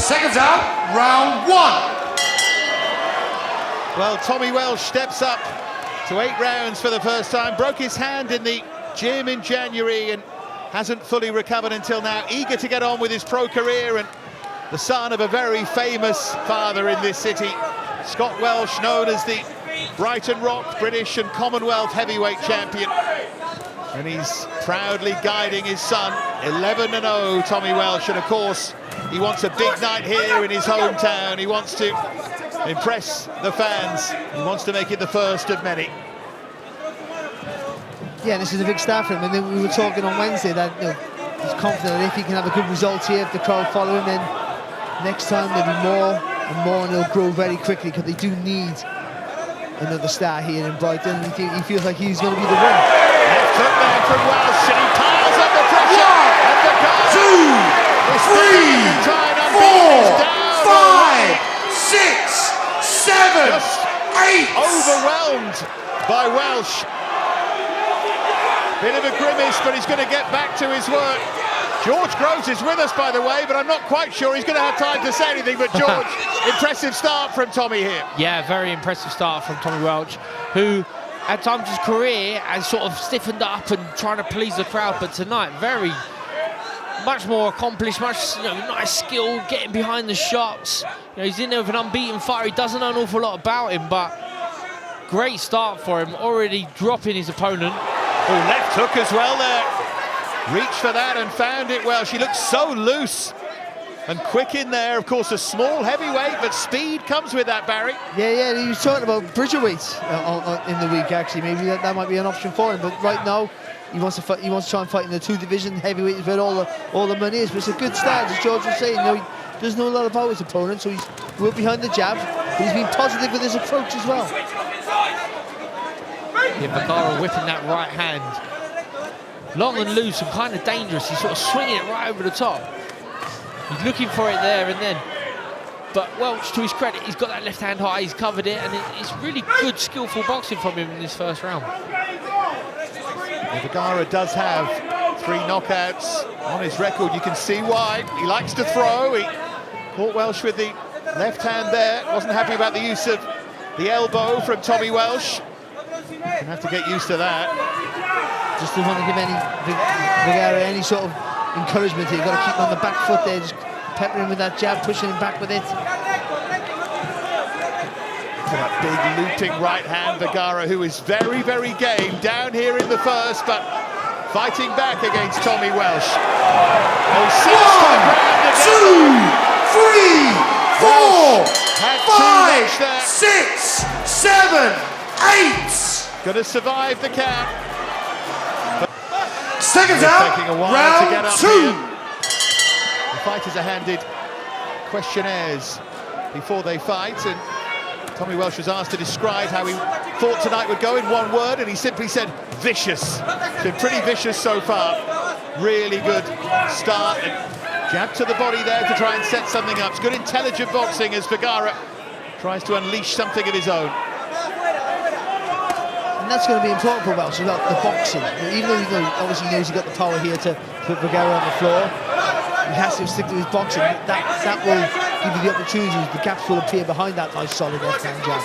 Seconds out, round one. Well, Tommy Welch steps up to 8 rounds for the first time. Broke his hand in the gym in January and hasn't fully recovered until now. Eager to get on with his pro career, and the son of a very famous father in this city. Scott Welch, known as the Brighton Rock British and Commonwealth heavyweight champion. And he's proudly guiding his son, 11-0, Tommy Welch. And of course, he wants a big night here in his hometown. He wants to impress the fans. He wants to make it the first of many. Yeah, this is a big start for him. And then we were talking on Wednesday that he's confident that if he can have a good result here, if the crowd follow him, then next time there'll be more and more, and he'll grow very quickly, because they do need another star here in Brighton. He feels like he's going to be the one. Left hook there from Welch, and he piles up the pressure. 1, 2, 3, 4, 5, 6, 7, 8. Overwhelmed by Welch. Bit of a grimace, but he's going to get back to his work. George Groves is with us, by the way, but I'm not quite sure he's going to have time to say anything. But George, impressive start from Tommy here. Yeah, very impressive start from Tommy Welch, who at times his career has sort of stiffened up and trying to please the crowd, but tonight much more accomplished, much nice skill, getting behind the shots. He's in there with an unbeaten fighter. He doesn't know an awful lot about him, but great start for him, already dropping his opponent. Oh, left hook as well there. Reached for that and found it well. She looks so loose and quick in there. Of course, a small heavyweight, but speed comes with that, Barry. Yeah, he was talking about Bridgerweights in the week, actually. Maybe that might be an option for him, but right now he wants to fight. He wants to try and fight in the 2 division heavyweight, is where all the money is. But it's a good start, as George was saying. He doesn't know a lot about his opponent, so he's well behind the jab, but he's been positive with his approach as well. Yeah, Vergara whipping that right hand. Long and loose and kind of dangerous. He's sort of swinging it right over the top. He's looking for it there and then. But Welch, to his credit, he's got that left hand high, he's covered it, and it's really good, skillful boxing from him in this first round. Well, Vergara does have 3 knockouts on his record. You can see why. He likes to throw. He caught Welch with the left hand there. Wasn't happy about the use of the elbow from Tommy Welch. Gonna have to get used to that. Just don't want to give Vergara any sort of encouragement here. You've got to keep him on the back foot there, just pepper him with that jab, pushing him back with it. That big looping right hand, Vergara, who is very, very game down here in the first, but fighting back against Tommy Welch. 1, 2, 3, 4, 5, 6, 7, 8. Going to survive the count. Seconds out, Taking a while to get round up 2. here. The fighters are handed questionnaires before they fight, and Tommy Welch was asked to describe how he thought tonight would go in 1 word, and he simply said vicious. Been pretty vicious so far. Really good start, and jab to the body there to try and set something up. It's good intelligent boxing as Vergara tries to unleash something of his own. And that's going to be important for Welch, about the boxing. Even though obviously he knows he's got the power here to put Vergara on the floor, he has to stick to his boxing. That will give you the opportunities. The gaps will appear behind that nice solid left-hand jab.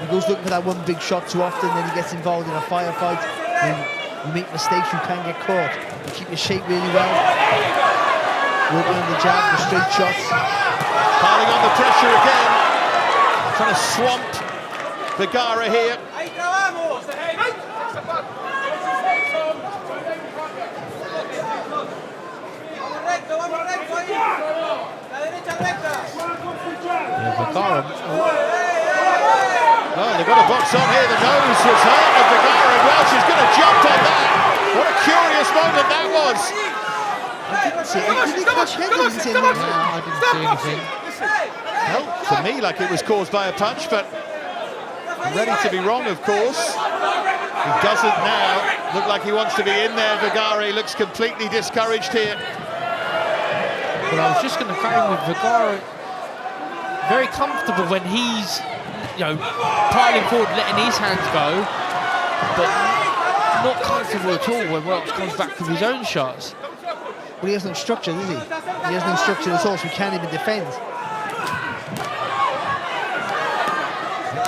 He goes looking for that one big shot too often, then he gets involved in a firefight. When you make mistakes, you can get caught. You keep your shape really well. Working on the jab, the straight shots. Piling on the pressure again. Trying to swamp Vergara here. Vergara. Oh, they've got a box on here. The nose was hurt of Vergara, and Welch is going to jump on that. What a curious moment that was. I didn't see anything. Well, to me, like it was caused by a punch, but ready to be wrong, of course. He doesn't now look like he wants to be in there. Vergara, he looks completely discouraged here. But I was just going to carry on with Vergara. Very comfortable when he's, piling forward, letting his hands go. But not comfortable at all when Welch comes back with his own shots. Well, he has no structure, does he? He has no structure at all, so he can't even defend.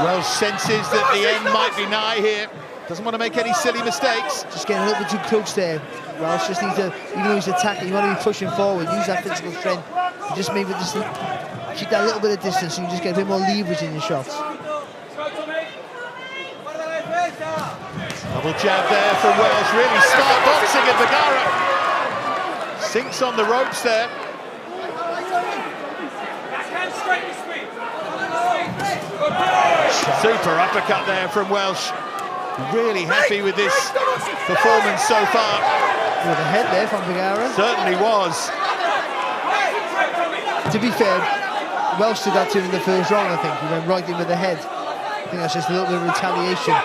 Welch senses that the end might be nigh here. Doesn't want to make any silly mistakes. Just getting a little bit too close there. Welch just needs to, even though he's attacking, you want to be pushing forward, use that physical strength. You just maybe just keep that little bit of distance, and you just get a bit more leverage in your shots. Double jab there from Welch. Really smart boxing at Vergara. Sinks on the ropes there. Super uppercut there from Welch. Really happy with this performance so far. With a head there from Vergara. Certainly was. To be fair, Welch did that to him in the first round, I think. He went right in with the head. I think that's just a little bit of retaliation.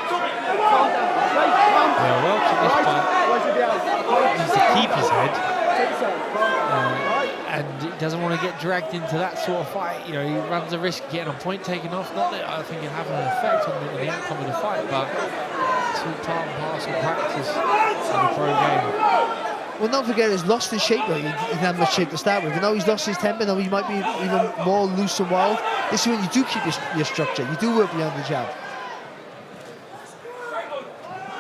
Yeah, Welch at this point needs to keep his head. And he doesn't want to get dragged into that sort of fight. You know, he runs the risk of getting a point taken off. Not that I think it'll have an effect on the outcome of the fight, but it's all part and parcel practice in the pro game. Well, don't forget, he's lost his shape. He didn't have much shape to start with. But now he's lost his temper. Now he might be even more loose and wild. This is when you do keep your structure. You do work beyond the jab.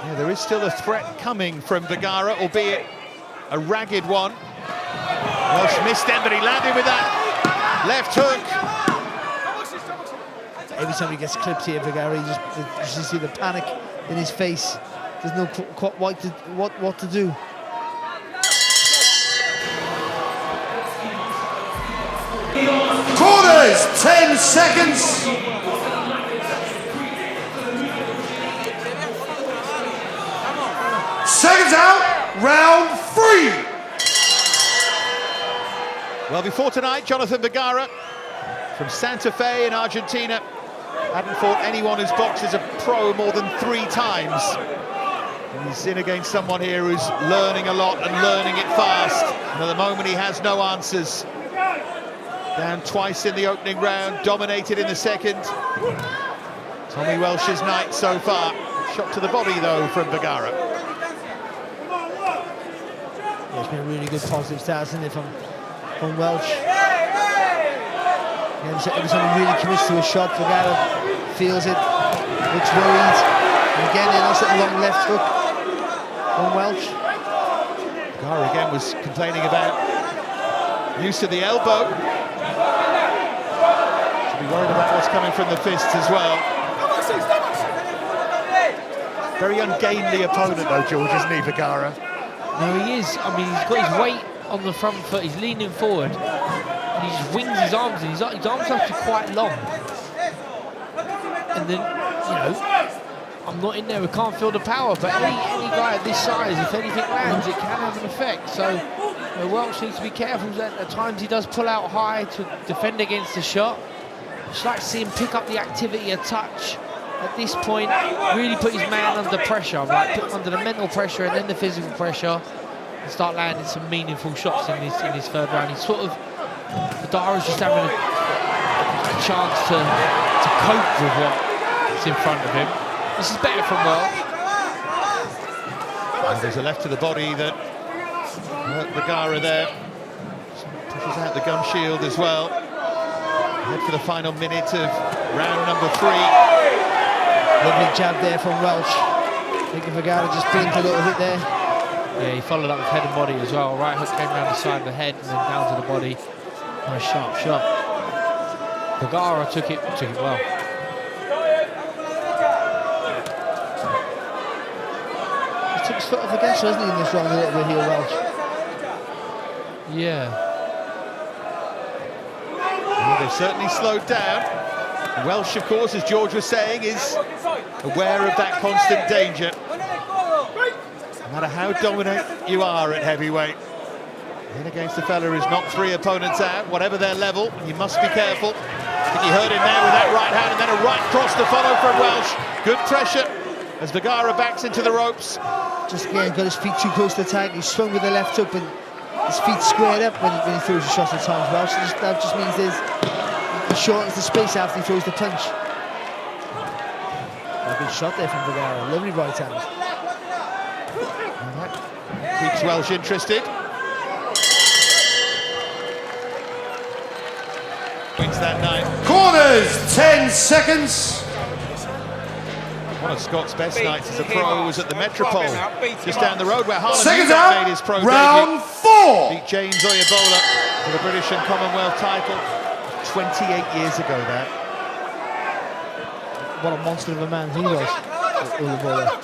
Yeah, there is still a threat coming from Vergara, albeit a ragged one. Welch missed them, but he landed with that left hook. Every time he gets clipped here, Vergara, you just see the panic in his face. There's no quite what to do. Quarters, 10 seconds. Seconds out, round 3. Well, before tonight, Jonathan Vergara from Santa Fe in Argentina hadn't fought anyone who's boxed as a pro more than 3 times. And he's in against someone here who's learning a lot and learning it fast. And at the moment, he has no answers. Down twice in the opening round, dominated in the second. Tommy Welch's night so far. Shot to the body, though, from Vergara. Yeah, it's been a really good positive start, isn't it, from Welch. Yeah, every time he really commits to a shot, Vergara feels it, looks worried. And again, then also a long left hook from Welch. Vergara again was complaining about use of the elbow. Should be worried about what's coming from the fists as well. Very ungainly opponent, though, George, isn't he, Vergara? No, he is. I mean, he's got his weight on the front foot, he's leaning forward, and he just wings his arms in. His arms are actually quite long. And then, you know, I'm not in there, we can't feel the power, but any guy at this size, if anything lands, it can have an effect. So, you know, Welch needs to be careful. At times he does pull out high to defend against the shot. Just like to see him pick up the activity a touch. At this point, really put his man under pressure, like put him under the mental pressure and then the physical pressure, and start landing some meaningful shots in his third round. He's sort of, Vergara's just having a chance to cope with what's in front of him. This is better from Welch. And there's a left to the body that hurt Vergara there. Pushes out the gum shield as well. Head for the final minute of round number 3. Lovely jab there from Welch. I think Vergara just blinked a little bit there. Yeah, he followed up with head and body as well. Right hook came around the side of the head and then down to the body. Nice sharp shot. Vergara took it well. He took his foot off against, hasn't he, in this round a little bit here, Welch? Yeah. Well, they've certainly slowed down. Welch, of course, as George was saying, is aware of that constant danger. No matter how dominant you are at heavyweight, in against a fella who's knocked 3 opponents out, whatever their level, you must be careful. I think he heard him there with that right hand, and then a right cross to follow from Welch. Good pressure as Vergara backs into the ropes. Just again, got his feet too close to the tag. He swung with the left hook, but his feet squared up when he throws the shots at times. Welch, that just means he shortens the space after he throws the punch. A good shot there from Vergara. Lovely right hand. Keeps Welsh interested. Wins that night. Corners, 10 seconds. One of Scott's best nights as a pro was at the Metropole, just down the road where Harlan Seconds Newman out, made his pro round debut. 4. Beat James Oyebola for the British and Commonwealth title 28 years ago there. What a monster of a man he was. Oyebola.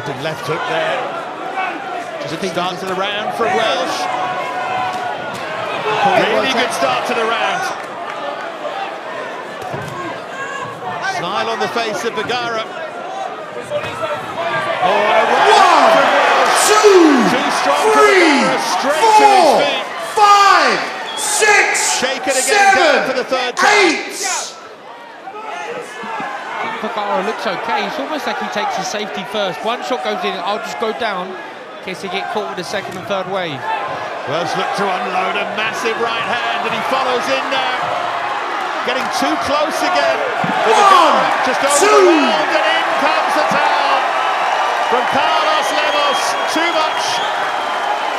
Good left hook there. Just a start to the round from Welsh. Really good start to the round. Smile on the face of Vergara. Oh, a right from Welsh. 2, Too strong for 3, Vergara, straight 4, to his feet. 5, 6, Shaken again, down for the 7, third time. 8. Vergara looks okay. It's almost like he takes his safety first. One shot goes in, I'll just go down in case they get caught with the second and third wave. Welsh looked to unload a massive right hand and he follows in now. Getting too close again. Vergara just over the round and in comes the towel from Carlos Lemos. Too much.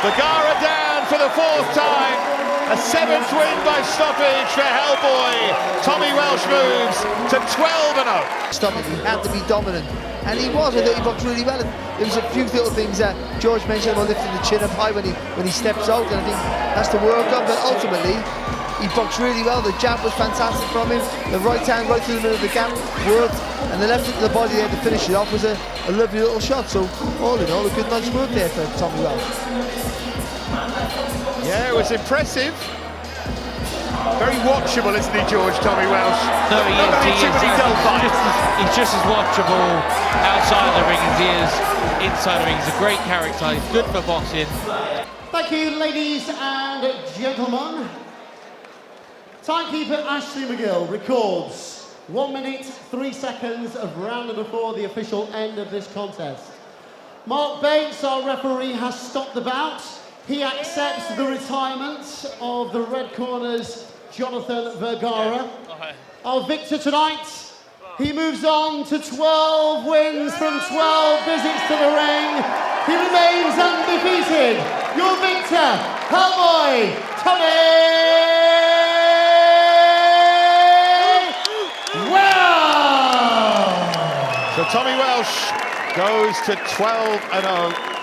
Vergara down for the 4th time. A 7th win by stoppage for Hellboy. Tommy Welch moves to 12-0. Stopping, he had to be dominant, and he was. I thought he boxed really well. And there was a few little things that George mentioned about lifting the chin up high when he steps out, and I think that's to work on. But ultimately, he boxed really well. The jab was fantastic from him. The right hand right through the middle of the gap worked, and the left into the body there to finish it off was a lovely little shot. So all in all, a good night's work there for Tommy Welch. Yeah, it was impressive. Very watchable, isn't he, George, Tommy Welsh? No, he Not is. too many dull fights. He's just as watchable outside the ring as he is inside the ring. He's a great character. He's good for boxing. Thank you, ladies and gentlemen. Timekeeper Ashley McGill records 1 minute, 3 seconds of round number 4, the official end of this contest. Mark Bates, our referee, has stopped the bout. He accepts the retirement of the red corner's Jonathan Vergara. Our victor tonight, he moves on to 12 wins from 12 visits to the ring. He remains undefeated. Your victor, Hellboy, Tommy Welch! So Tommy Welsh goes to 12-0.